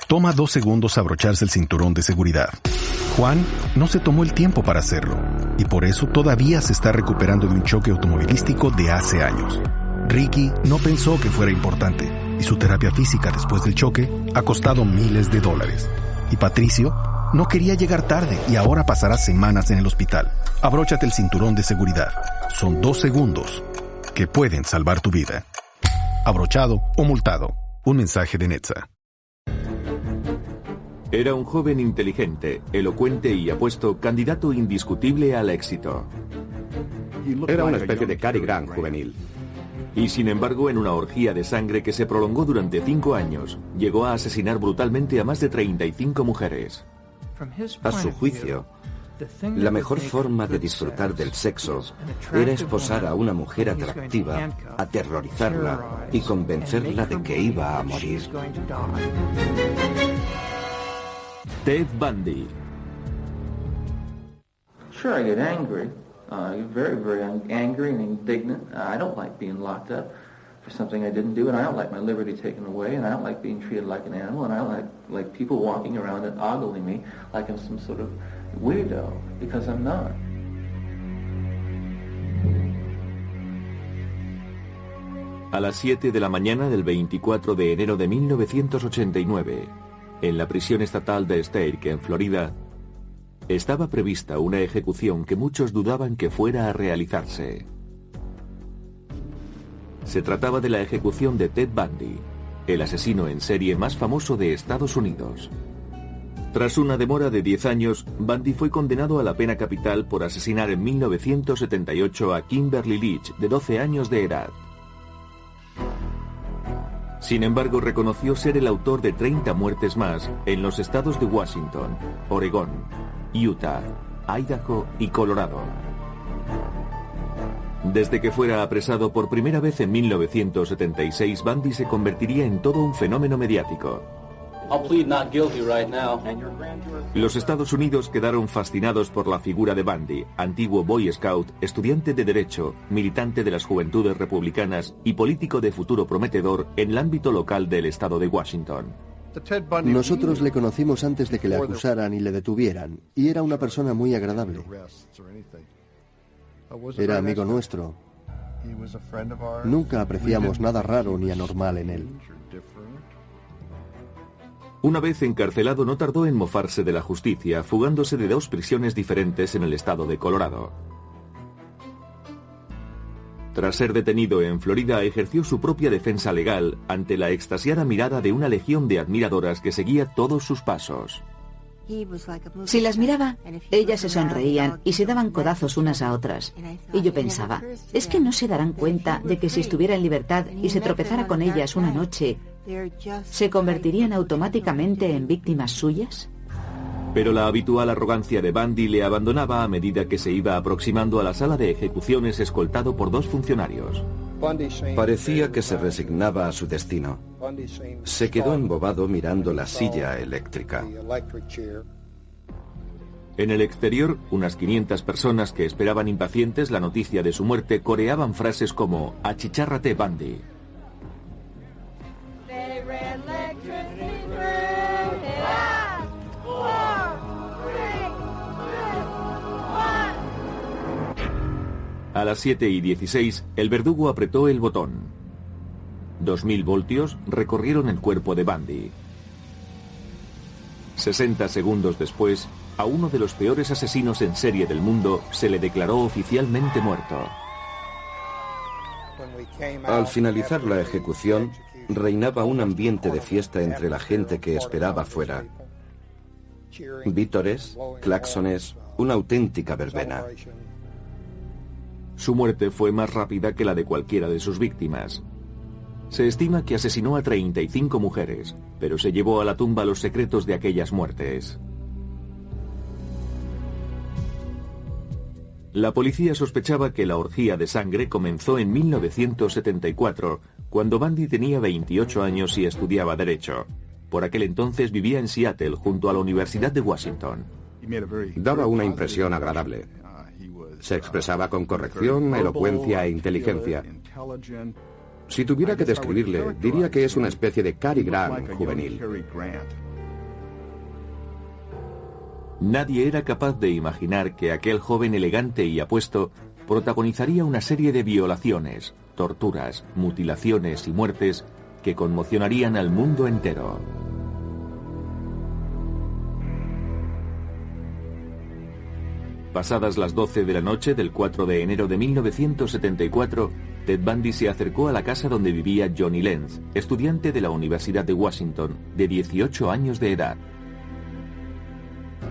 Toma 2 segundos abrocharse el cinturón de seguridad. Juan no se tomó el tiempo para hacerlo, y por eso todavía se está recuperando de un choque automovilístico de hace años. Ricky no pensó que fuera importante, y su terapia física después del choque ha costado miles de dólares. Y Patricio no quería llegar tarde y ahora pasará semanas en el hospital. Abróchate el cinturón de seguridad. Son 2 segundos que pueden salvar tu vida. Abrochado o multado. Un mensaje de NHTSA. Era un joven inteligente, elocuente y apuesto candidato indiscutible al éxito. Era una especie de Cary Grant juvenil. Y sin embargo, en una orgía de sangre que se prolongó durante 5 años, llegó a asesinar brutalmente a más de 35 mujeres. A su juicio, la mejor forma de disfrutar del sexo era esposar a una mujer atractiva, aterrorizarla y convencerla de que iba a morir. Ted Bundy. Sure, I get angry. Very, very angry and indignant. I don't like being locked up for something I didn't do, and I don't like my liberty taken away, and I don't like being treated like an animal, and I don't like people walking around and ogling me like I'm some sort of weirdo, because I'm not. A las 7 de la mañana del 24 de enero de 1989, en la prisión estatal de Starke, en Florida, estaba prevista una ejecución que muchos dudaban que fuera a realizarse. Se trataba de la ejecución de Ted Bundy, el asesino en serie más famoso de Estados Unidos. Tras una demora de 10 años, Bundy fue condenado a la pena capital por asesinar en 1978 a Kimberly Leach, de 12 años de edad. Sin embargo, reconoció ser el autor de 30 muertes más en los estados de Washington, Oregón, Utah, Idaho y Colorado. Desde que fuera apresado por primera vez en 1976, Bundy se convertiría en todo un fenómeno mediático. Los Estados Unidos quedaron fascinados por la figura de Bundy, antiguo Boy Scout, estudiante de Derecho, militante de las Juventudes Republicanas y político de futuro prometedor en el ámbito local del estado de Washington. Nosotros le conocimos antes de que le acusaran y le detuvieran, y era una persona muy agradable. Era amigo nuestro. Nunca apreciamos nada raro ni anormal en él. Una vez encarcelado, no tardó en mofarse de la justicia, fugándose de 2 prisiones diferentes en el estado de Colorado. Tras ser detenido en Florida, ejerció su propia defensa legal ante la extasiada mirada de una legión de admiradoras que seguía todos sus pasos. Si las miraba, ellas se sonreían y se daban codazos unas a otras. Y yo pensaba, ¿es que no se darán cuenta de que si estuviera en libertad y se tropezara con ellas una noche, se convertirían automáticamente en víctimas suyas? Pero la habitual arrogancia de Bundy le abandonaba a medida que se iba aproximando a la sala de ejecuciones escoltado por 2 funcionarios. Parecía que se resignaba a su destino. Se quedó embobado mirando la silla eléctrica. En el exterior, unas 500 personas que esperaban impacientes la noticia de su muerte coreaban frases como «Achichárrate, Bundy». A las 7:16, el verdugo apretó el botón. 2000 voltios recorrieron el cuerpo de Bundy. 60 segundos después, a uno de los peores asesinos en serie del mundo se le declaró oficialmente muerto. Al finalizar la ejecución, reinaba un ambiente de fiesta entre la gente que esperaba fuera. Vítores, claxones, una auténtica verbena. Su muerte fue más rápida que la de cualquiera de sus víctimas. Se estima que asesinó a 35 mujeres, pero se llevó a la tumba los secretos de aquellas muertes. La policía sospechaba que la orgía de sangre comenzó en 1974, cuando Bundy tenía 28 años y estudiaba Derecho. Por aquel entonces vivía en Seattle, junto a la Universidad de Washington. Daba una impresión agradable. Se expresaba con corrección, elocuencia e inteligencia. Si tuviera que describirle, diría que es una especie de Cary Grant juvenil. Nadie era capaz de imaginar que aquel joven elegante y apuesto protagonizaría una serie de violaciones, torturas, mutilaciones y muertes que conmocionarían al mundo entero. Pasadas las 12 de la noche del 4 de enero de 1974, Ted Bundy se acercó a la casa donde vivía Johnny Lenz, estudiante de la Universidad de Washington, de 18 años de edad.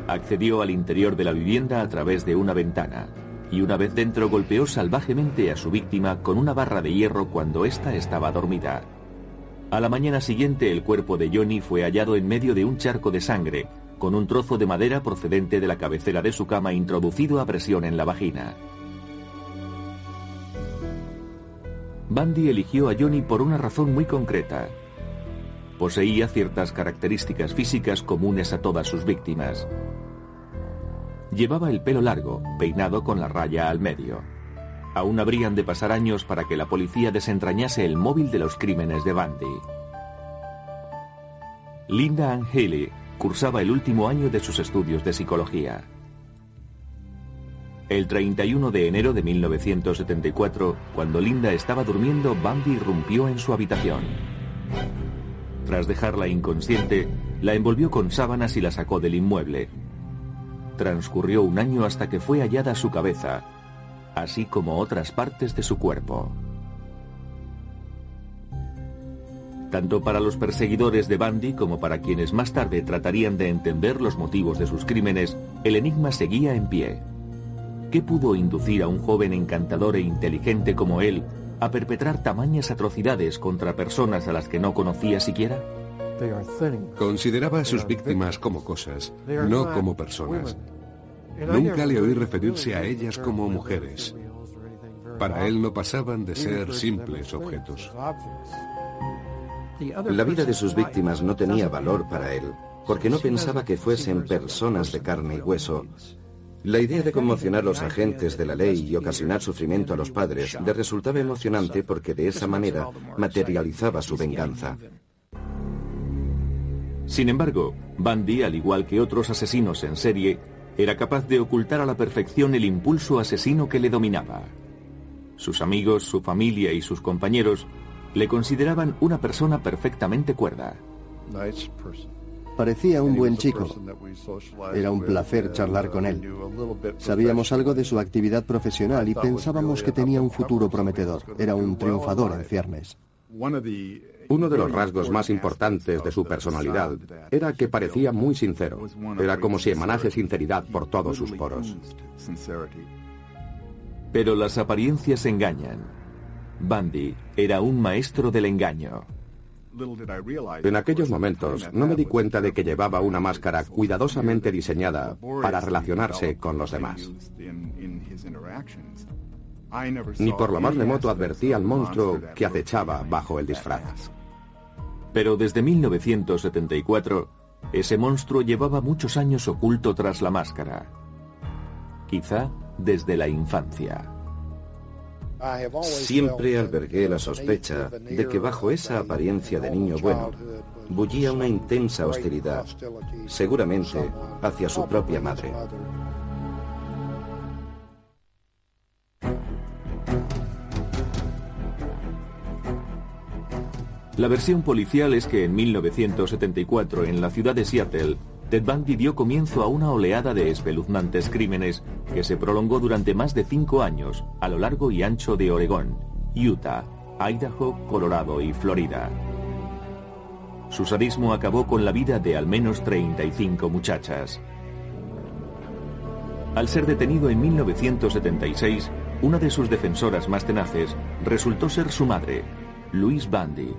Accedió al interior de la vivienda a través de una ventana, y una vez dentro golpeó salvajemente a su víctima con una barra de hierro cuando ésta estaba dormida. A la mañana siguiente el cuerpo de Johnny fue hallado en medio de un charco de sangre, con un trozo de madera procedente de la cabecera de su cama introducido a presión en la vagina. Bundy eligió a Johnny por una razón muy concreta. Poseía ciertas características físicas comunes a todas sus víctimas. Llevaba el pelo largo, peinado con la raya al medio. Aún habrían de pasar años para que la policía desentrañase el móvil de los crímenes de Bundy. Linda Ann Healy cursaba el último año de sus estudios de psicología. El 31 de enero de 1974, cuando Linda estaba durmiendo, Bundy irrumpió en su habitación. Tras dejarla inconsciente, la envolvió con sábanas y la sacó del inmueble. Transcurrió un año hasta que fue hallada su cabeza, así como otras partes de su cuerpo. Tanto para los perseguidores de Bundy como para quienes más tarde tratarían de entender los motivos de sus crímenes, el enigma seguía en pie. ¿Qué pudo inducir a un joven encantador e inteligente como él a perpetrar tamañas atrocidades contra personas a las que no conocía siquiera? Consideraba a sus víctimas como cosas, no como personas. Nunca le oí referirse a ellas como mujeres. Para él no pasaban de ser simples objetos. La vida de sus víctimas no tenía valor para él, porque no pensaba que fuesen personas de carne y hueso. La idea de conmocionar a los agentes de la ley y ocasionar sufrimiento a los padres le resultaba emocionante porque de esa manera materializaba su venganza. Sin embargo, Bundy, al igual que otros asesinos en serie, era capaz de ocultar a la perfección el impulso asesino que le dominaba. Sus amigos, su familia y sus compañeros le consideraban una persona perfectamente cuerda. Parecía un buen chico. Era un placer charlar con él. Sabíamos algo de su actividad profesional y pensábamos que tenía un futuro prometedor. Era un triunfador en ciernes. Uno de los rasgos más importantes de su personalidad era que parecía muy sincero. Era como si emanase sinceridad por todos sus poros. Pero las apariencias engañan. Bundy era un maestro del engaño. En aquellos momentos no me di cuenta de que llevaba una máscara cuidadosamente diseñada para relacionarse con los demás. Ni por lo más remoto advertí al monstruo que acechaba bajo el disfraz. Pero desde 1974, ese monstruo llevaba muchos años oculto tras la máscara. Quizá desde la infancia. Siempre albergué la sospecha de que bajo esa apariencia de niño bueno bullía una intensa hostilidad, seguramente hacia su propia madre. La versión policial es que en 1974, en la ciudad de Seattle, Ted Bundy dio comienzo a una oleada de espeluznantes crímenes que se prolongó durante más de 5 años a lo largo y ancho de Oregón, Utah, Idaho, Colorado y Florida. Su sadismo acabó con la vida de al menos 35 muchachas. Al ser detenido en 1976, una de sus defensoras más tenaces resultó ser su madre, Louise Bundy.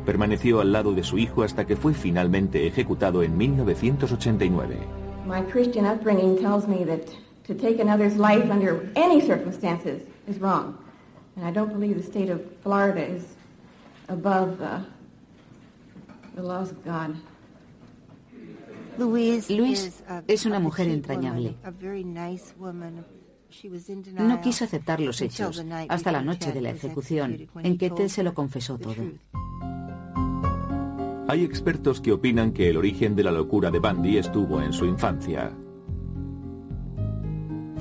Permaneció al lado de su hijo hasta que fue finalmente ejecutado en 1989. My Christian upbringing tells me that to take another's life under any circumstances is wrong. And I don't believe the state of Florida is above the laws of God. Louise es una mujer entrañable. No quiso aceptar los hechos hasta la noche de la ejecución, en que Ted se lo confesó todo. Hay expertos que opinan que el origen de la locura de Bundy estuvo en su infancia.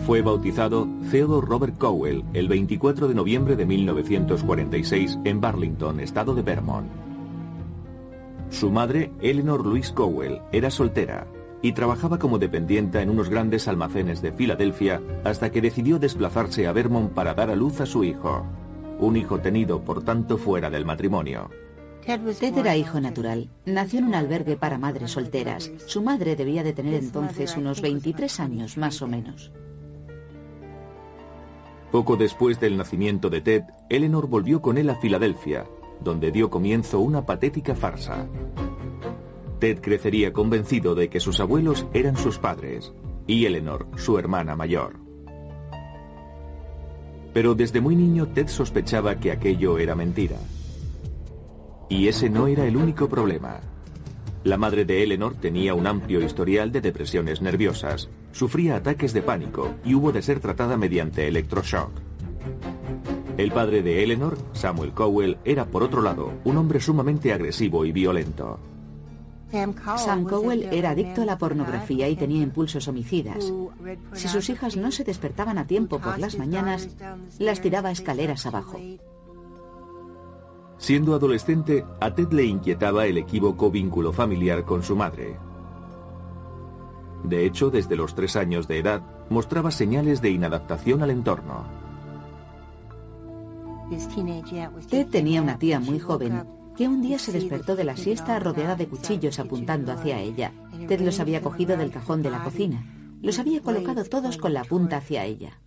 Fue bautizado Theodore Robert Cowell el 24 de noviembre de 1946 en Burlington, estado de Vermont. Su madre, Eleanor Louise Cowell, era soltera y trabajaba como dependienta en unos grandes almacenes de Filadelfia hasta que decidió desplazarse a Vermont para dar a luz a su hijo. Un hijo tenido, por tanto, fuera del matrimonio. Ted era hijo natural. Nació en un albergue para madres solteras. Su madre debía de tener entonces unos 23 años, más o menos. Poco después del nacimiento de Ted, Eleanor volvió con él a Filadelfia, donde dio comienzo una patética farsa. Ted crecería convencido de que sus abuelos eran sus padres, y Eleanor, su hermana mayor. Pero desde muy niño Ted sospechaba que aquello era mentira. Y ese no era el único problema. La madre de Eleanor tenía un amplio historial de depresiones nerviosas, sufría ataques de pánico y hubo de ser tratada mediante electroshock. El padre de Eleanor, Samuel Cowell, era por otro lado un hombre sumamente agresivo y violento. Sam Cowell era adicto a la pornografía y tenía impulsos homicidas. Si sus hijas no se despertaban a tiempo por las mañanas, las tiraba escaleras abajo. Siendo adolescente, a Ted le inquietaba el equívoco vínculo familiar con su madre. De hecho, desde los 3 años de edad, mostraba señales de inadaptación al entorno. Ted tenía una tía muy joven que un día se despertó de la siesta rodeada de cuchillos apuntando hacia ella. Ted los había cogido del cajón de la cocina. Los había colocado todos con la punta hacia ella.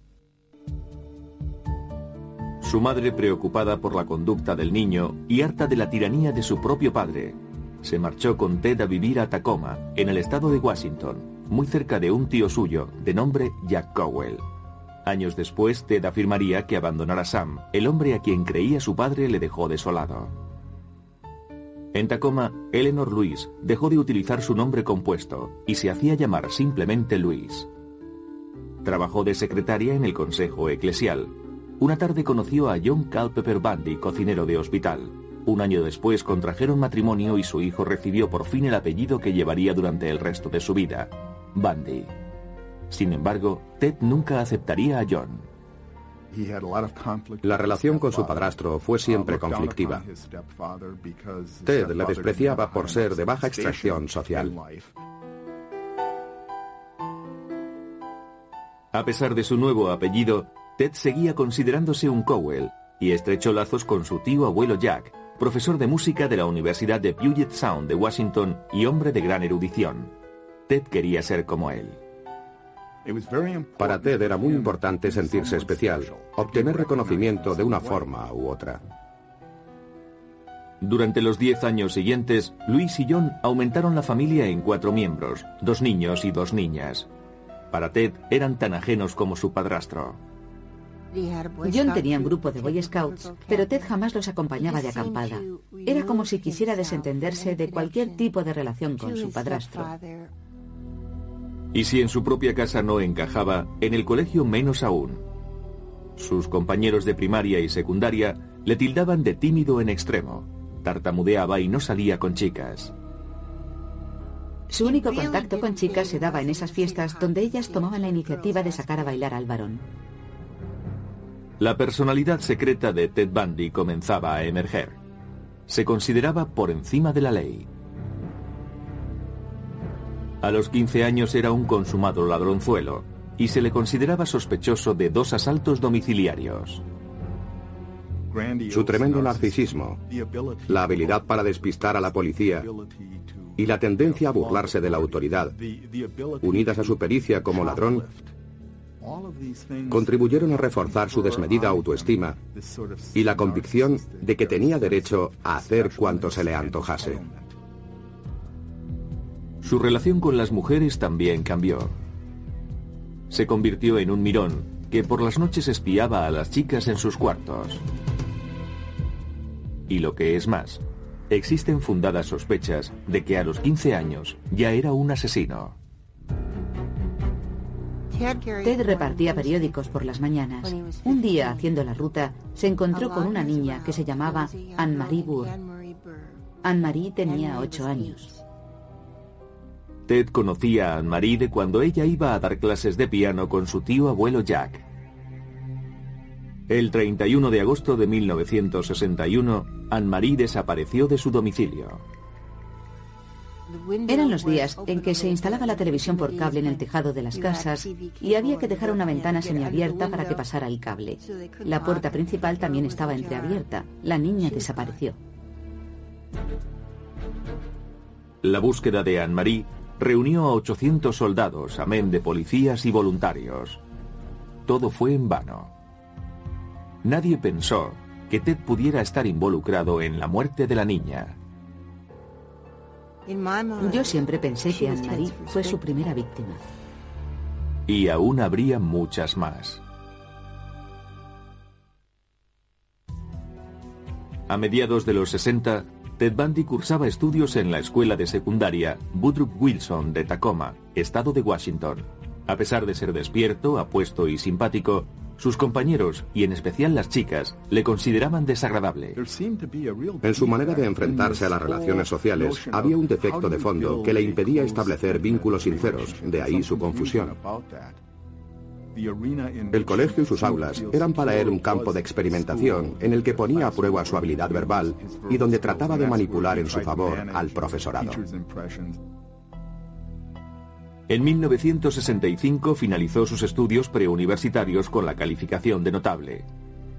Su madre, preocupada por la conducta del niño y harta de la tiranía de su propio padre, se marchó con Ted a vivir a Tacoma, en el estado de Washington, muy cerca de un tío suyo, de nombre Jack Cowell. Años después, Ted afirmaría que abandonar a Sam, el hombre a quien creía su padre, le dejó desolado. En Tacoma, Eleanor Louise dejó de utilizar su nombre compuesto y se hacía llamar simplemente Louise. Trabajó de secretaria en el consejo eclesial. Una tarde conoció a John Culpeper Bundy, cocinero de hospital. Un año después contrajeron matrimonio y su hijo recibió por fin el apellido que llevaría durante el resto de su vida, Bundy. Sin embargo, Ted nunca aceptaría a John. La relación con su padrastro fue siempre conflictiva. Ted le despreciaba por ser de baja extracción social. A pesar de su nuevo apellido, Ted seguía considerándose un Cowell y estrechó lazos con su tío abuelo Jack, profesor de música de la Universidad de Puget Sound de Washington y hombre de gran erudición. Ted quería ser como él. Para Ted era muy importante sentirse especial, obtener reconocimiento de una forma u otra. Durante los 10 años siguientes, Louise y John aumentaron la familia en 4 miembros, 2 niños y 2 niñas. Para Ted eran tan ajenos como su padrastro. John tenía un grupo de Boy Scouts, pero Ted jamás los acompañaba de acampada. Era como si quisiera desentenderse de cualquier tipo de relación con su padrastro. Y si en su propia casa no encajaba, en el colegio menos aún. Sus compañeros de primaria y secundaria le tildaban de tímido en extremo. Tartamudeaba y no salía con chicas. Su único contacto con chicas se daba en esas fiestas donde ellas tomaban la iniciativa de sacar a bailar al varón. La personalidad secreta de Ted Bundy comenzaba a emerger. Se consideraba por encima de la ley. A los 15 años era un consumado ladronzuelo y se le consideraba sospechoso de 2 asaltos domiciliarios. Su tremendo narcisismo, la habilidad para despistar a la policía y la tendencia a burlarse de la autoridad, unidas a su pericia como ladrón, contribuyeron a reforzar su desmedida autoestima y la convicción de que tenía derecho a hacer cuanto se le antojase. Su relación con las mujeres también cambió. Se convirtió en un mirón que por las noches espiaba a las chicas en sus cuartos. Y lo que es más, existen fundadas sospechas de que a los 15 años ya era un asesino. Ted repartía periódicos por las mañanas. Un día, haciendo la ruta, se encontró con una niña que se llamaba Anne-Marie Burr. Anne-Marie tenía 8 años. Ted conocía a Anne-Marie de cuando ella iba a dar clases de piano con su tío abuelo Jack. El 31 de agosto de 1961, Anne-Marie desapareció de su domicilio. Eran los días en que se instalaba la televisión por cable en el tejado de las casas y había que dejar una ventana semiabierta para que pasara el cable. La puerta principal también estaba entreabierta. La niña desapareció. La búsqueda de Anne-Marie reunió a 800 soldados, amén de policías y voluntarios. Todo fue en vano. Nadie pensó que Ted pudiera estar involucrado en la muerte de la niña. Yo siempre pensé que Anne-Marie fue su primera víctima. Y aún habría muchas más. A mediados de los 60, Ted Bundy cursaba estudios en la escuela de secundaria Woodrow Wilson de Tacoma, estado de Washington. A pesar de ser despierto, apuesto y simpático, sus compañeros, y en especial las chicas, le consideraban desagradable. En su manera de enfrentarse a las relaciones sociales, había un defecto de fondo que le impedía establecer vínculos sinceros, de ahí su confusión. El colegio y sus aulas eran para él un campo de experimentación en el que ponía a prueba su habilidad verbal y donde trataba de manipular en su favor al profesorado. En 1965 finalizó sus estudios preuniversitarios con la calificación de notable.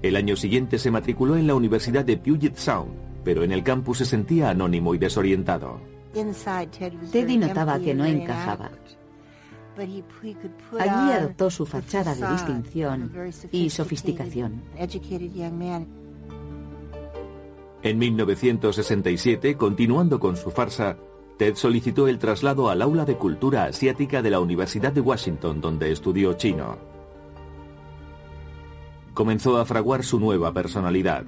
El año siguiente se matriculó en la Universidad de Puget Sound, pero en el campus se sentía anónimo y desorientado. Teddy notaba que no encajaba. Allí adoptó su fachada de distinción y sofisticación. En 1967, continuando con su farsa, Ted solicitó el traslado al aula de cultura asiática de la Universidad de Washington, donde estudió chino. Comenzó a fraguar su nueva personalidad.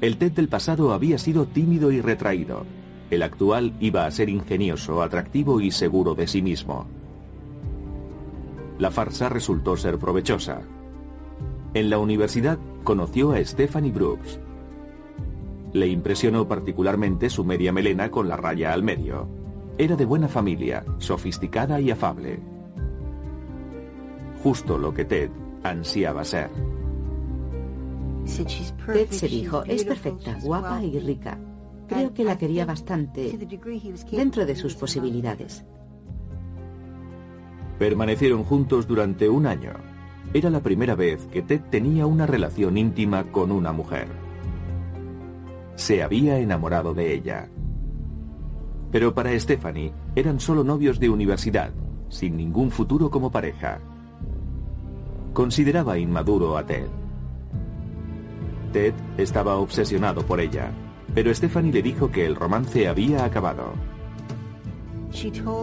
El Ted del pasado había sido tímido y retraído. El actual iba a ser ingenioso, atractivo y seguro de sí mismo. La farsa resultó ser provechosa. En la universidad conoció a Stephanie Brooks. Le impresionó particularmente su media melena con la raya al medio. Era de buena familia, sofisticada y afable. Justo lo que Ted ansiaba ser. Ted se dijo, es perfecta, guapa y rica. Creo que la quería bastante, dentro de sus posibilidades. Permanecieron juntos durante un año. Era la primera vez que Ted tenía una relación íntima con una mujer. Se había enamorado de ella. Pero para Stephanie eran solo novios de universidad, sin ningún futuro como pareja. Consideraba inmaduro a Ted. Ted estaba obsesionado por ella, pero Stephanie le dijo que el romance había acabado.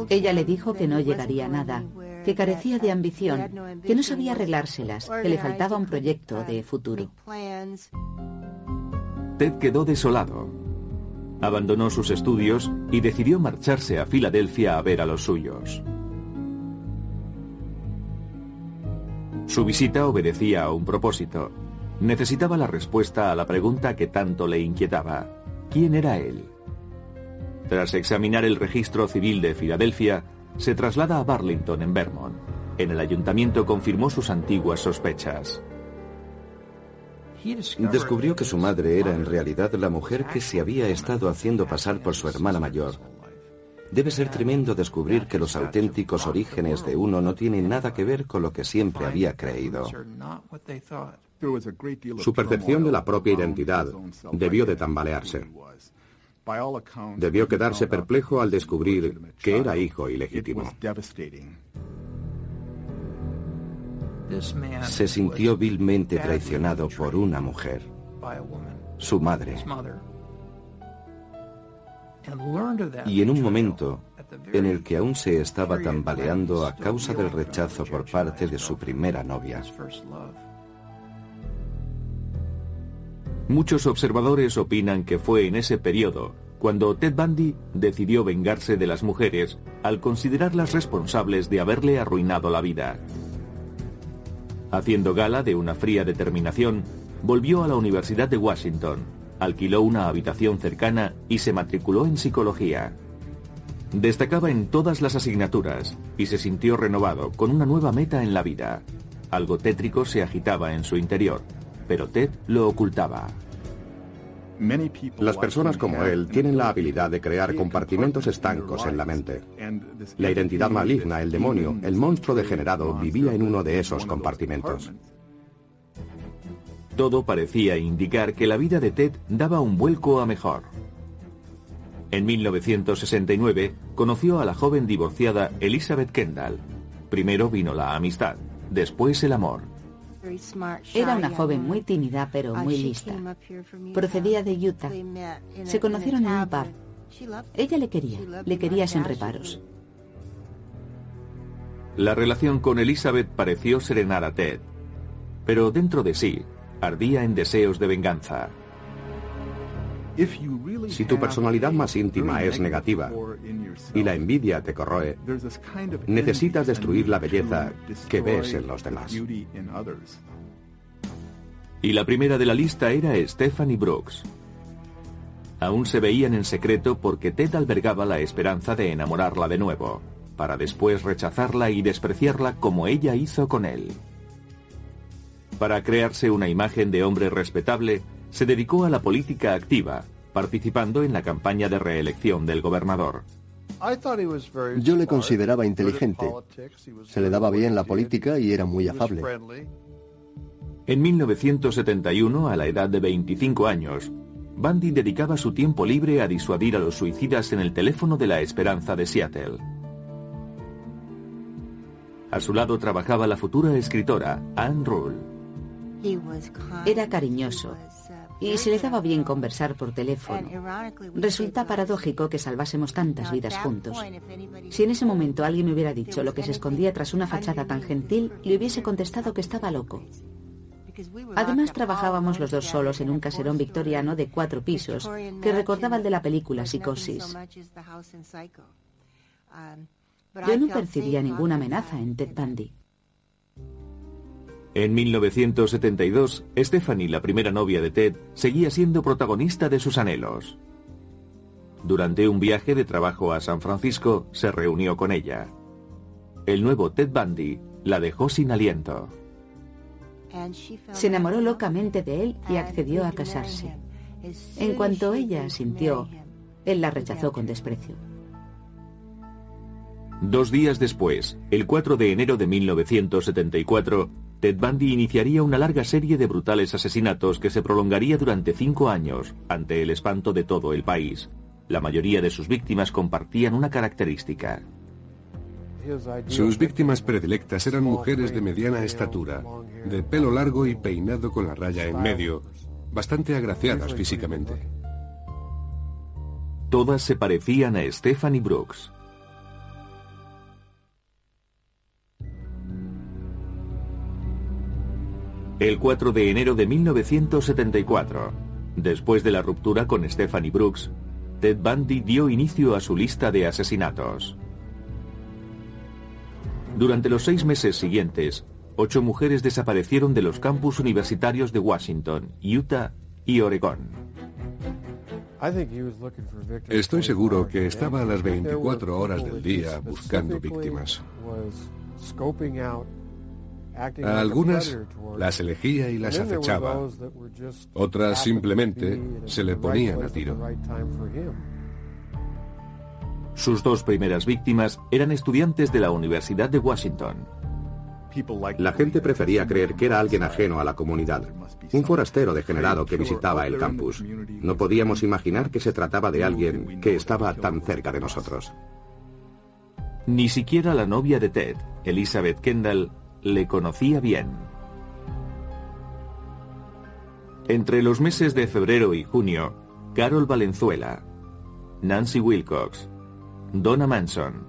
Ella le dijo que no llegaría a nada, que carecía de ambición, que no sabía arreglárselas, que le faltaba un proyecto de futuro. Ted quedó desolado. Abandonó sus estudios y decidió marcharse a Filadelfia a ver a los suyos. Su visita obedecía a un propósito. Necesitaba la respuesta a la pregunta que tanto le inquietaba. ¿Quién era él? Tras examinar el registro civil de Filadelfia, se traslada a Burlington, en Vermont. En el ayuntamiento confirmó sus antiguas sospechas. Descubrió que su madre era en realidad la mujer que se había estado haciendo pasar por su hermana mayor. Debe ser tremendo descubrir que los auténticos orígenes de uno no tienen nada que ver con lo que siempre había creído. Su percepción de la propia identidad debió de tambalearse. Debió quedarse perplejo al descubrir que era hijo ilegítimo. Se sintió vilmente traicionado por una mujer, su madre. Y en un momento en el que aún se estaba tambaleando a causa del rechazo por parte de su primera novia. Muchos observadores opinan que fue en ese periodo cuando Ted Bundy decidió vengarse de las mujeres al considerarlas responsables de haberle arruinado la vida. Haciendo gala de una fría determinación, volvió a la Universidad de Washington, alquiló una habitación cercana y se matriculó en psicología. Destacaba en todas las asignaturas y se sintió renovado con una nueva meta en la vida. Algo tétrico se agitaba en su interior, pero Ted lo ocultaba. Las personas como él tienen la habilidad de crear compartimentos estancos en la mente. La identidad maligna, el demonio, el monstruo degenerado vivía en uno de esos compartimentos. Todo parecía indicar que la vida de Ted daba un vuelco a mejor. En 1969 conoció a la joven divorciada Elizabeth Kendall. Primero vino la amistad, después el amor. Era una joven muy tímida pero muy lista. Procedía de Utah. Se conocieron en un pub. Ella le quería sin reparos. La relación con Elizabeth pareció serenar a Ted, pero dentro de sí ardía en deseos de venganza. Si tu personalidad más íntima es negativa y la envidia te corroe, necesitas destruir la belleza que ves en los demás. Y la primera de la lista era Stephanie Brooks. Aún se veían en secreto porque Ted albergaba la esperanza de enamorarla de nuevo, para después rechazarla y despreciarla como ella hizo con él. Para crearse una imagen de hombre respetable, se dedicó a la política activa, participando en la campaña de reelección del gobernador. Yo le consideraba inteligente. Se le daba bien la política y era muy afable. En 1971, a la edad de 25 años, Bundy dedicaba su tiempo libre a disuadir a los suicidas en el teléfono de la Esperanza de Seattle. A su lado trabajaba la futura escritora, Anne Rule. Era cariñoso y se le daba bien conversar por teléfono. Resulta paradójico que salvásemos tantas vidas juntos. Si en ese momento alguien me hubiera dicho lo que se escondía tras una fachada tan gentil, le hubiese contestado que estaba loco. Además, trabajábamos los dos solos en un caserón victoriano de 4 pisos que recordaba el de la película Psicosis. Yo no percibía ninguna amenaza en Ted Bundy. En 1972, Stephanie, la primera novia de Ted, seguía siendo protagonista de sus anhelos. Durante un viaje de trabajo a San Francisco, se reunió con ella. El nuevo Ted Bundy la dejó sin aliento. Se enamoró locamente de él y accedió a casarse. En cuanto ella asintió, él la rechazó con desprecio. 2 días después, el 4 de enero de 1974, Ted Bundy iniciaría una larga serie de brutales asesinatos que se prolongaría durante 5 años, ante el espanto de todo el país. La mayoría de sus víctimas compartían una característica. Sus víctimas predilectas eran mujeres de mediana estatura, de pelo largo y peinado con la raya en medio, bastante agraciadas físicamente. Todas se parecían a Stephanie Brooks. El 4 de enero de 1974, después de la ruptura con Stephanie Brooks, Ted Bundy dio inicio a su lista de asesinatos. Durante los 6 meses siguientes, 8 mujeres desaparecieron de los campus universitarios de Washington, Utah y Oregón. Estoy seguro que estaba a las 24 horas del día buscando víctimas. A algunas las elegía y las acechaba. Otras simplemente se le ponían a tiro. Sus 2 primeras víctimas eran estudiantes de la Universidad de Washington. La gente prefería creer que era alguien ajeno a la comunidad, un forastero degenerado que visitaba el campus. No podíamos imaginar que se trataba de alguien que estaba tan cerca de nosotros. Ni siquiera la novia de Ted, Elizabeth Kendall, le conocía bien. Entre los meses de febrero y junio, Carol Valenzuela, Nancy Wilcox, Donna Manson,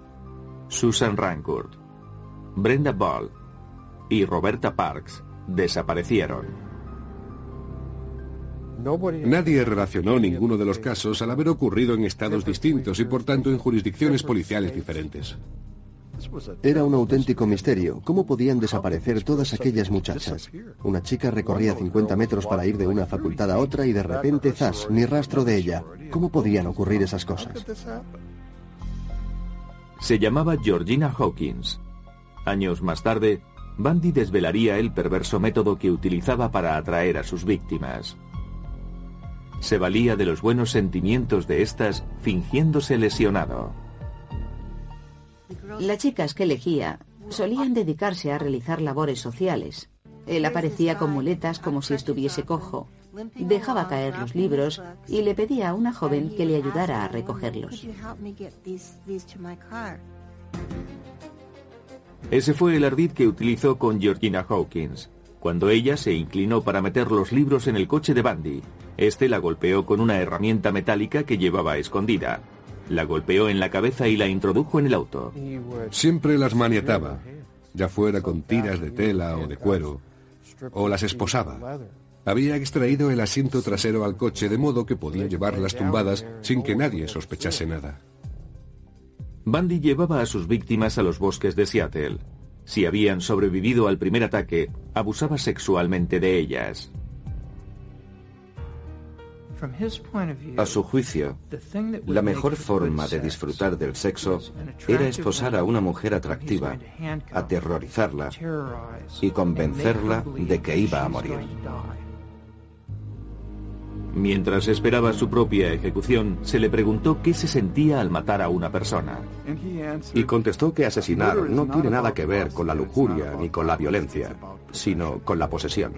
Susan Rancourt, Brenda Ball y Roberta Parks desaparecieron. Nadie relacionó ninguno de los casos al haber ocurrido en estados distintos y por tanto en jurisdicciones policiales diferentes. Era un auténtico misterio. ¿Cómo podían desaparecer todas aquellas muchachas? Una chica recorría 50 metros para ir de una facultad a otra y de repente, ¡zas!, ni rastro de ella. ¿Cómo podían ocurrir esas cosas? Se llamaba Georgina Hawkins. Años más tarde, Bundy desvelaría el perverso método que utilizaba para atraer a sus víctimas. Se valía de los buenos sentimientos de estas, fingiéndose lesionado. Las chicas que elegía solían dedicarse a realizar labores sociales. Él aparecía con muletas como si estuviese cojo. Dejaba caer los libros y le pedía a una joven que le ayudara a recogerlos. Ese fue el ardid que utilizó con Georgina Hawkins. Cuando ella se inclinó para meter los libros en el coche de Bundy, este la golpeó con una herramienta metálica que llevaba escondida. La golpeó en la cabeza y la introdujo en el auto. Siempre las maniataba, ya fuera con tiras de tela o de cuero, o las esposaba. Había extraído el asiento trasero al coche de modo que podía llevarlas tumbadas sin que nadie sospechase nada. Bundy llevaba a sus víctimas a los bosques de Seattle. Si habían sobrevivido al primer ataque, abusaba sexualmente de ellas. A su juicio, la mejor forma de disfrutar del sexo era esposar a una mujer atractiva, aterrorizarla y convencerla de que iba a morir. Mientras esperaba su propia ejecución, se le preguntó qué se sentía al matar a una persona. Y contestó que asesinar no tiene nada que ver con la lujuria ni con la violencia, sino con la posesión.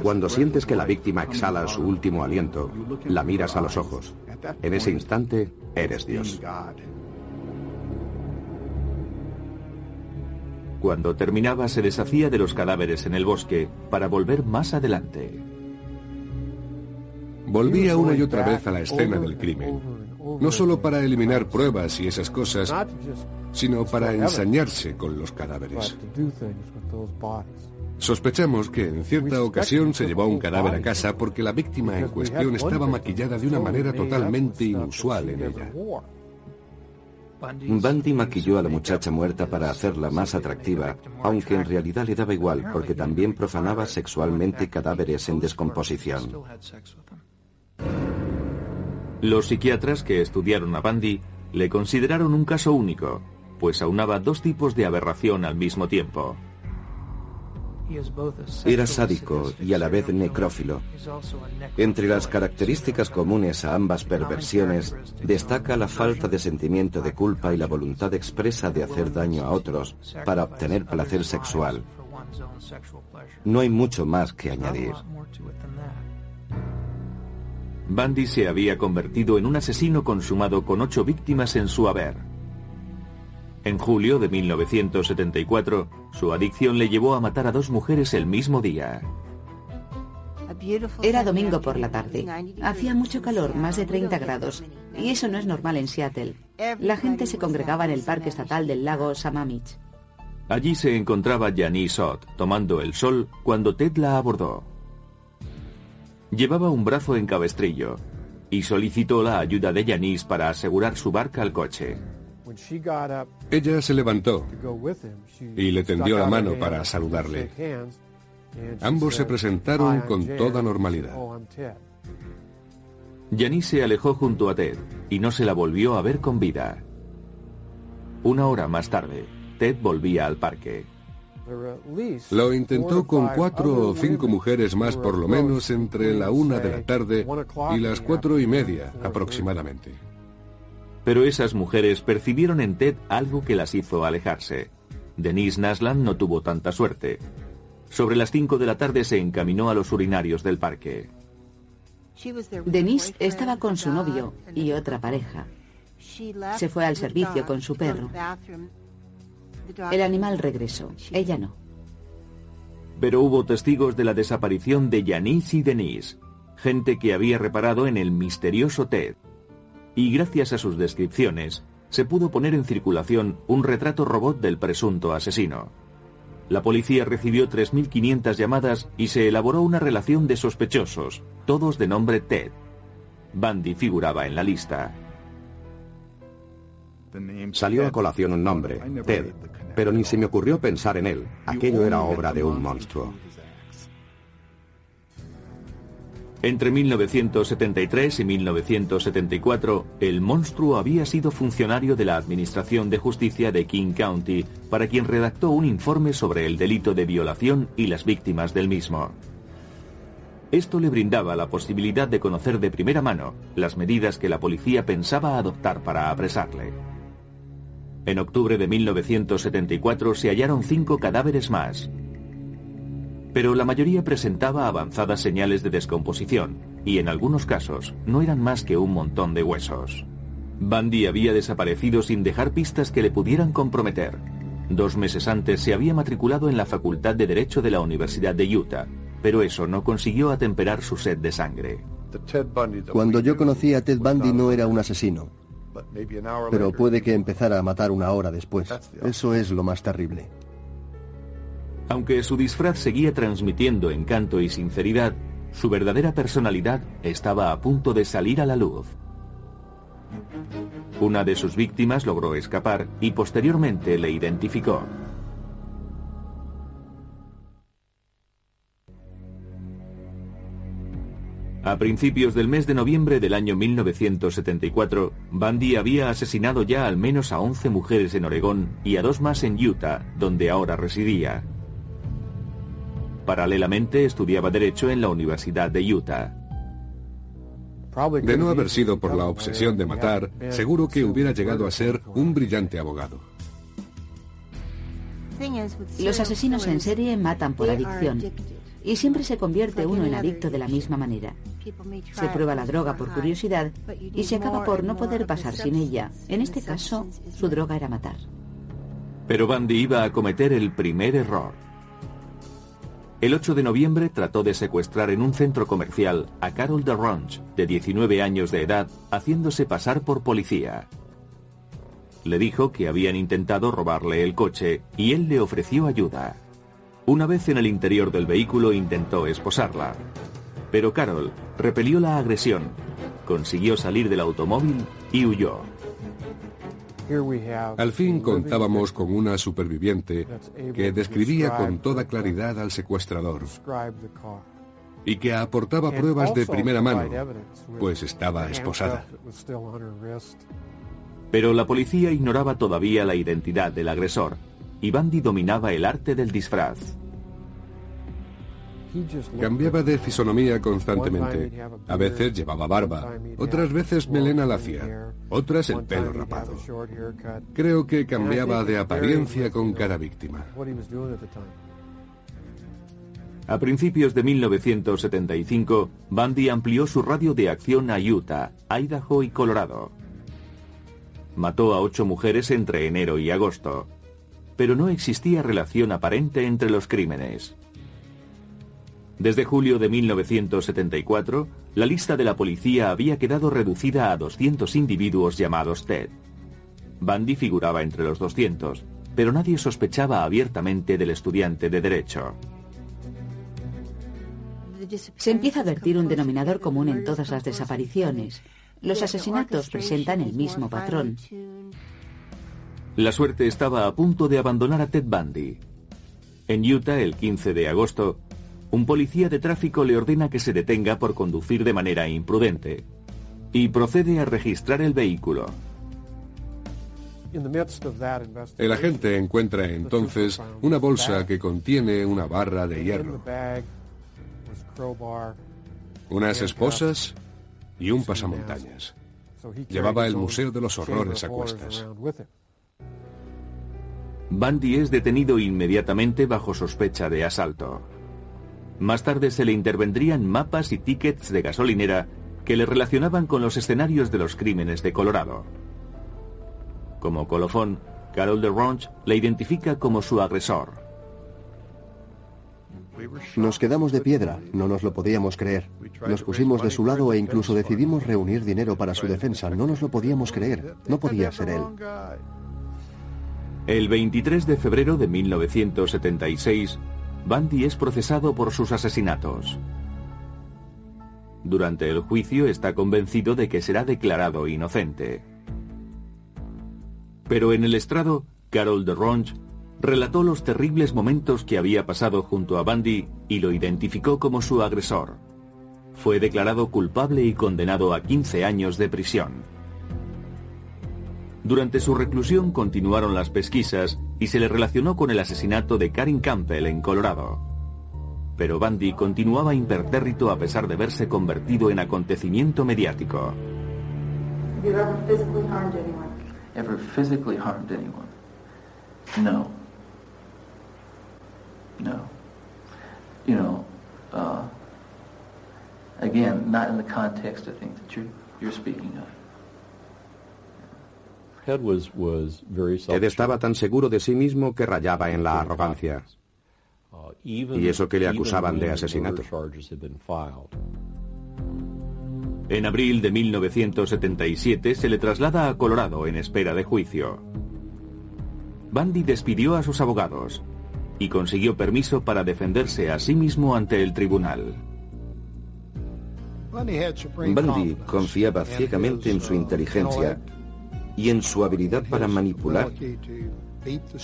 Cuando sientes que la víctima exhala su último aliento, la miras a los ojos. En ese instante, eres Dios. Cuando terminaba, se deshacía de los cadáveres en el bosque para volver más adelante. Volvía una y otra vez a la escena del crimen, no solo para eliminar pruebas y esas cosas, sino para ensañarse con los cadáveres. Sospechamos que en cierta ocasión se llevó un cadáver a casa porque la víctima en cuestión estaba maquillada de una manera totalmente inusual en ella. Bundy maquilló a la muchacha muerta para hacerla más atractiva, aunque en realidad le daba igual porque también profanaba sexualmente cadáveres en descomposición. Los psiquiatras que estudiaron a Bundy le consideraron un caso único, pues aunaba dos tipos de aberración al mismo tiempo. Era sádico y a la vez necrófilo. Entre las características comunes a ambas perversiones destaca la falta de sentimiento de culpa y la voluntad expresa de hacer daño a otros para obtener placer sexual. No hay mucho más que añadir. Bundy se había convertido en un asesino consumado con 8 víctimas en su haber. En julio de 1974, su adicción le llevó a matar a 2 mujeres el mismo día. Era domingo por la tarde. Hacía mucho calor, más de 30 grados, y eso no es normal en Seattle. La gente se congregaba en el parque estatal del lago Sammamish. Allí se encontraba Janice Ott, tomando el sol, cuando Ted la abordó. Llevaba un brazo en cabestrillo, y solicitó la ayuda de Janice para asegurar su barca al coche. Ella se levantó y le tendió la mano para saludarle. Ambos se presentaron con toda normalidad. Janice se alejó junto a Ted y no se la volvió a ver con vida. 1 hora más tarde, Ted volvía al parque. Lo intentó con 4 o 5 mujeres más por lo menos entre la 1 de la tarde y las 4:30 aproximadamente. Pero esas mujeres percibieron en Ted algo que las hizo alejarse. Denise Nasland no tuvo tanta suerte. Sobre las 5 de la tarde se encaminó a los urinarios del parque. Denise estaba con su novio y otra pareja. Se fue al servicio con su perro. El animal regresó, ella no. Pero hubo testigos de la desaparición de Janice y Denise, gente que había reparado en el misterioso Ted. Y gracias a sus descripciones, se pudo poner en circulación un retrato robot del presunto asesino. La policía recibió 3.500 llamadas y se elaboró una relación de sospechosos, todos de nombre Ted. Bundy figuraba en la lista. Salió a colación un nombre, Ted, pero ni se me ocurrió pensar en él. Aquello era obra de un monstruo. Entre 1973 y 1974, el monstruo había sido funcionario de la Administración de Justicia de King County, para quien redactó un informe sobre el delito de violación y las víctimas del mismo. Esto le brindaba la posibilidad de conocer de primera mano las medidas que la policía pensaba adoptar para apresarle. En octubre de 1974 se hallaron 5 cadáveres más, pero la mayoría presentaba avanzadas señales de descomposición, y en algunos casos no eran más que un montón de huesos. Bundy había desaparecido sin dejar pistas que le pudieran comprometer. 2 meses antes se había matriculado en la Facultad de Derecho de la Universidad de Utah, pero eso no consiguió atemperar su sed de sangre. Cuando yo conocí a Ted Bundy no era un asesino, pero puede que empezara a matar una hora después. Eso es lo más terrible. Aunque su disfraz seguía transmitiendo encanto y sinceridad, su verdadera personalidad estaba a punto de salir a la luz. Una de sus víctimas logró escapar y posteriormente le identificó. A principios del mes de noviembre del año 1974, Bundy había asesinado ya al menos a 11 mujeres en Oregón y a 2 más en Utah, donde ahora residía. Paralelamente estudiaba Derecho en la Universidad de Utah. De no haber sido por la obsesión de matar, seguro que hubiera llegado a ser un brillante abogado. Los asesinos en serie matan por adicción, y siempre se convierte uno en adicto de la misma manera. Se prueba la droga por curiosidad y se acaba por no poder pasar sin ella. En este caso, su droga era matar. Pero Bundy iba a cometer el primer error. El 8 de noviembre trató de secuestrar en un centro comercial a Carol DeRonch, de 19 años de edad, haciéndose pasar por policía. Le dijo que habían intentado robarle el coche y él le ofreció ayuda. Una vez en el interior del vehículo intentó esposarla, pero Carol repelió la agresión, consiguió salir del automóvil y huyó. Al fin contábamos con una superviviente que describía con toda claridad al secuestrador y que aportaba pruebas de primera mano, pues estaba esposada. Pero la policía ignoraba todavía la identidad del agresor, y Bundy dominaba el arte del disfraz. Cambiaba de fisonomía constantemente. A veces llevaba barba, otras veces melena lacia, otras el pelo rapado. Creo que cambiaba de apariencia con cada víctima. A principios de 1975, Bundy amplió su radio de acción a Utah, Idaho y Colorado. Mató a 8 mujeres entre enero y agosto, pero no existía relación aparente entre los crímenes. Desde julio de 1974, la lista de la policía había quedado reducida a 200 individuos llamados Ted. Bundy figuraba entre los 200, pero nadie sospechaba abiertamente del estudiante de Derecho. Se empieza a vertir un denominador común en todas las desapariciones. Los asesinatos presentan el mismo patrón. La suerte estaba a punto de abandonar a Ted Bundy. En Utah, el 15 de agosto, un policía de tráfico le ordena que se detenga por conducir de manera imprudente y procede a registrar el vehículo. El agente encuentra entonces una bolsa que contiene una barra de hierro, unas esposas y un pasamontañas. Llevaba el Museo de los Horrores a cuestas. Bundy es detenido inmediatamente bajo sospecha de asalto. Más tarde se le intervendrían mapas y tickets de gasolinera que le relacionaban con los escenarios de los crímenes de Colorado. Como colofón, Carol DeRonch le identifica como su agresor. Nos quedamos de piedra, no nos lo podíamos creer. Nos pusimos de su lado e incluso decidimos reunir dinero para su defensa. No nos lo podíamos creer, no podía ser él. El 23 de febrero de 1976, Bundy es procesado por sus asesinatos. Durante el juicio está convencido de que será declarado inocente. Pero en el estrado, Carol DeRonge relató los terribles momentos que había pasado junto a Bundy y lo identificó como su agresor. Fue declarado culpable y condenado a 15 años de prisión. Durante su reclusión continuaron las pesquisas y se le relacionó con el asesinato de Karen Campbell en Colorado. Pero Bundy continuaba impertérrito a pesar de verse convertido en acontecimiento mediático. Have you ever physically harmed anyone? Ever physically harmed anyone? No. No. You know, again, not in the context of things that you're speaking of. Ed estaba tan seguro de sí mismo que rayaba en la arrogancia. Y eso que le acusaban de asesinato. En abril de 1977 se le traslada a Colorado en espera de juicio. Bundy despidió a sus abogados y consiguió permiso para defenderse a sí mismo ante el tribunal. Bundy confiaba ciegamente en su inteligencia y en su habilidad para manipular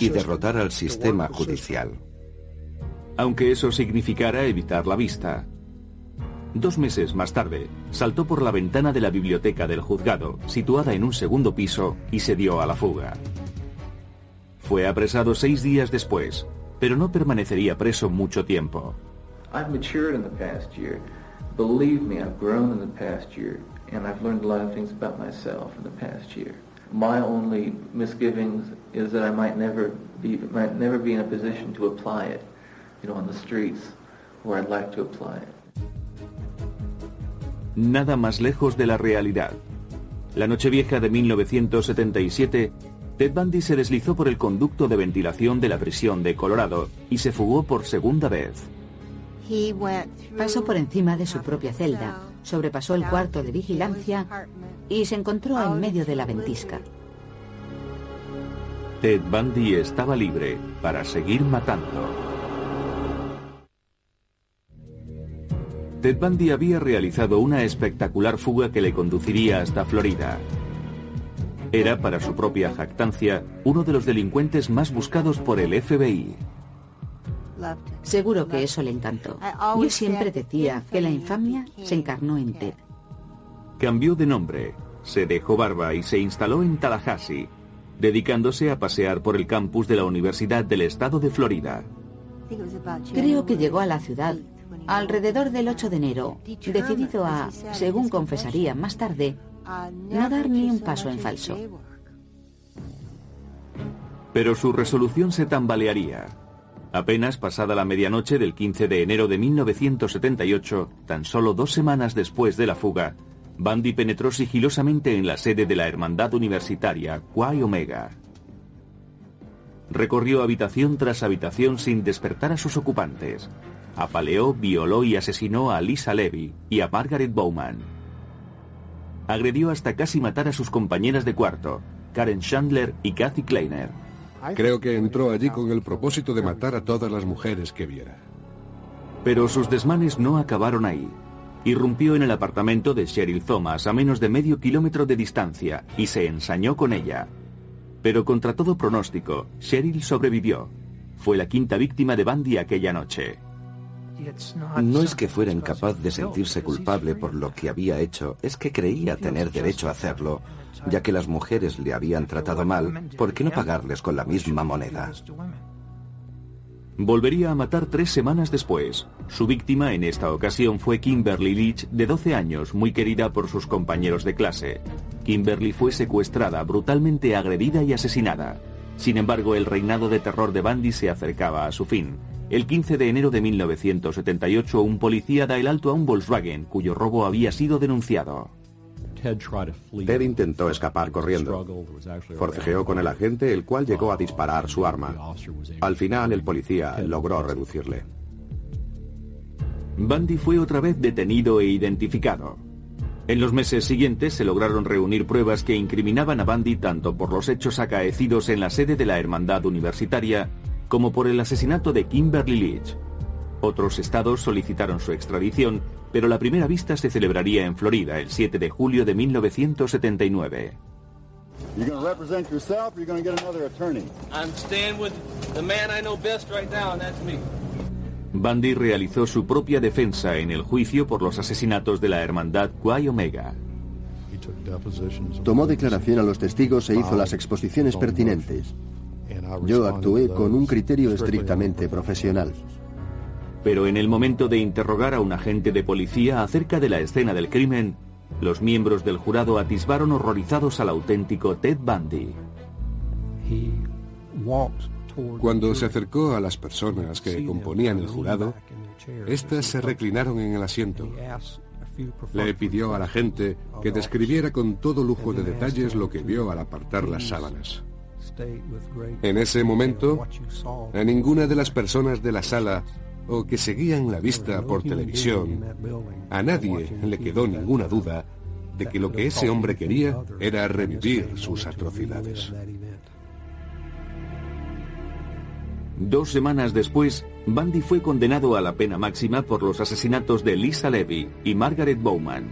y derrotar al sistema judicial. Aunque eso significara evitar la vista. 2 meses más tarde, saltó por la ventana de la biblioteca del juzgado, situada en un segundo piso, y se dio a la fuga. Fue apresado 6 días después, pero no permanecería preso mucho tiempo. I've matured in the past year. Believe me, I've grown in the past year, and I've learned a lot of things about myself in the past year. My only misgivings is that I might never be in a position to apply it, on the streets where I'd like to apply it. Nada más lejos de la realidad. La Nochevieja de 1977, Ted Bundy se deslizó por el conducto de ventilación de la prisión de Colorado y se fugó por segunda vez. Pasó por encima de su propia celda, sobrepasó el cuarto de vigilancia y se encontró en medio de la ventisca. Ted Bundy estaba libre para seguir matando. Ted Bundy había realizado una espectacular fuga que le conduciría hasta Florida. Era, para su propia jactancia, uno de los delincuentes más buscados por el FBI. Seguro que eso le encantó. Yo siempre decía que la infamia se encarnó en Ted. Cambió de nombre, se dejó barba y se instaló en Tallahassee, dedicándose a pasear por el campus de la Universidad del Estado de Florida. Creo que llegó a la ciudad alrededor del 8 de enero, decidido a, según confesaría más tarde, no dar ni un paso en falso. Pero su resolución se tambalearía. Apenas pasada la medianoche del 15 de enero de 1978, tan solo 2 semanas después de la fuga, Bundy penetró sigilosamente en la sede de la Hermandad Universitaria Chi Omega. Recorrió habitación tras habitación sin despertar a sus ocupantes. Apaleó, violó y asesinó a Lisa Levy y a Margaret Bowman. Agredió hasta casi matar a sus compañeras de cuarto, Karen Chandler y Kathy Kleiner. Creo que entró allí con el propósito de matar a todas las mujeres que viera. Pero sus desmanes no acabaron ahí. Irrumpió en el apartamento de Cheryl Thomas a menos de medio kilómetro de distancia y se ensañó con ella. Pero contra todo pronóstico, Cheryl sobrevivió. Fue la 5ª víctima de Bundy aquella noche. No es que fuera incapaz de sentirse culpable por lo que había hecho, es que creía tener derecho a hacerlo, ya que las mujeres le habían tratado mal, ¿por qué no pagarles con la misma moneda? Volvería a matar 3 semanas después. Su víctima en esta ocasión fue Kimberly Leach, de 12 años, muy querida por sus compañeros de clase. Kimberly fue secuestrada, brutalmente agredida y asesinada. Sin embargo, el reinado de terror de Bundy se acercaba a su fin. El 15 de enero de 1978, un policía da el alto a un Volkswagen, cuyo robo había sido denunciado. Ted intentó escapar corriendo. Forcejeó con el agente, el cual llegó a disparar su arma. Al final, el policía logró reducirle. Bundy fue otra vez detenido e identificado. En los meses siguientes se lograron reunir pruebas que incriminaban a Bundy tanto por los hechos acaecidos en la sede de la Hermandad Universitaria como por el asesinato de Kimberly Leach. Otros estados solicitaron su extradición, pero la primera vista se celebraría en Florida el 7 de julio de 1979. You going to represent yourself or you going to get another attorney? I'm staying with the man I know best right now, and that's me. Bundy realizó su propia defensa en el juicio por los asesinatos de la hermandad Chi Omega. Tomó declaración a los testigos e hizo las exposiciones pertinentes. Yo actué con un criterio estrictamente profesional. Pero en el momento de interrogar a un agente de policía acerca de la escena del crimen, los miembros del jurado atisbaron horrorizados al auténtico Ted Bundy. Cuando se acercó a las personas que componían el jurado, éstas se reclinaron en el asiento. Le pidió a la gente que describiera con todo lujo de detalles lo que vio al apartar las sábanas. En ese momento, a ninguna de las personas de la sala o que seguían la vista por televisión, a nadie le quedó ninguna duda de que lo que ese hombre quería era revivir sus atrocidades. 2 semanas después, Bundy fue condenado a la pena máxima por los asesinatos de Lisa Levy y Margaret Bowman.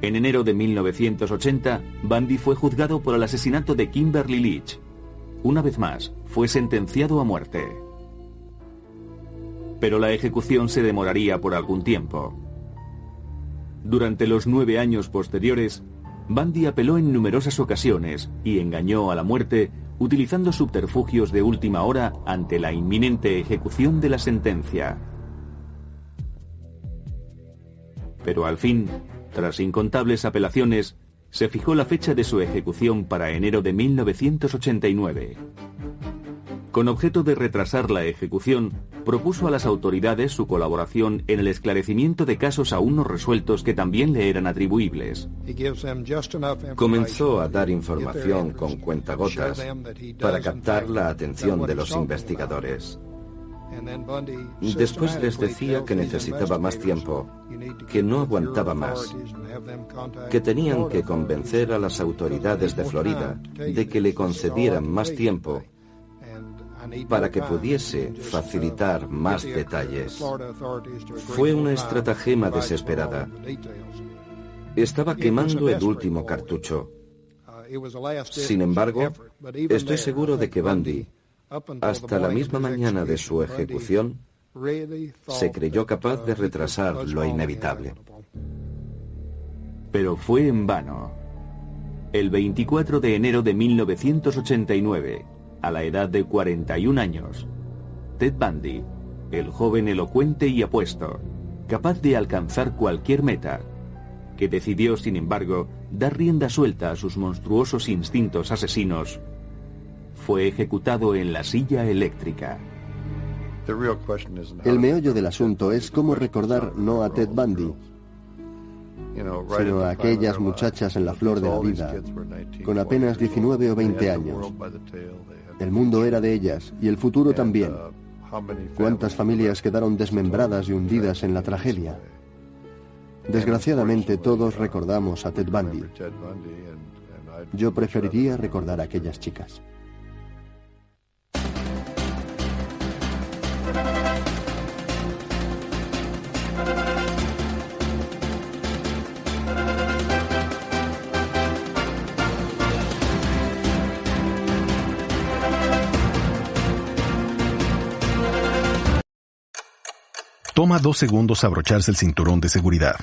En enero de 1980, Bundy fue juzgado por el asesinato de Kimberly Leach. Una vez más, fue sentenciado a muerte. Pero la ejecución se demoraría por algún tiempo. Durante los 9 años posteriores, Bundy apeló en numerosas ocasiones y engañó a la muerte utilizando subterfugios de última hora ante la inminente ejecución de la sentencia. Pero al fin, tras incontables apelaciones, se fijó la fecha de su ejecución para enero de 1989. Con objeto de retrasar la ejecución, propuso a las autoridades su colaboración en el esclarecimiento de casos aún no resueltos que también le eran atribuibles. Comenzó a dar información con cuentagotas para captar la atención de los investigadores. Después les decía que necesitaba más tiempo, que no aguantaba más, que tenían que convencer a las autoridades de Florida de que le concedieran más tiempo para que pudiese facilitar más detalles. Fue una estratagema desesperada. Estaba quemando el último cartucho. Sin embargo, estoy seguro de que Bundy, hasta la misma mañana de su ejecución, se creyó capaz de retrasar lo inevitable. Pero fue en vano. El 24 de enero de 1989, a la edad de 41 años, Ted Bundy, el joven elocuente y apuesto, capaz de alcanzar cualquier meta, que decidió, sin embargo, dar rienda suelta a sus monstruosos instintos asesinos, fue ejecutado en la silla eléctrica. El meollo del asunto es cómo recordar no a Ted Bundy, sino a aquellas muchachas en la flor de la vida, con apenas 19 o 20 años. El mundo era de ellas, y el futuro también. ¿Cuántas familias quedaron desmembradas y hundidas en la tragedia? Desgraciadamente todos recordamos a Ted Bundy. Yo preferiría recordar a aquellas chicas. Toma 2 segundos abrocharse el cinturón de seguridad.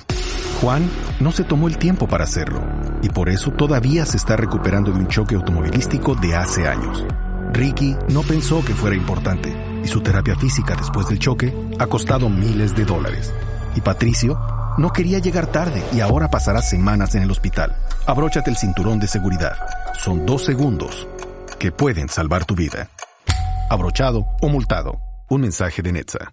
Juan no se tomó el tiempo para hacerlo, y por eso todavía se está recuperando de un choque automovilístico de hace años. Ricky no pensó que fuera importante, y su terapia física después del choque ha costado miles de dólares. Y Patricio no quería llegar tarde y ahora pasará semanas en el hospital. Abróchate el cinturón de seguridad. Son 2 segundos que pueden salvar tu vida. Abrochado o multado. Un mensaje de NHTSA.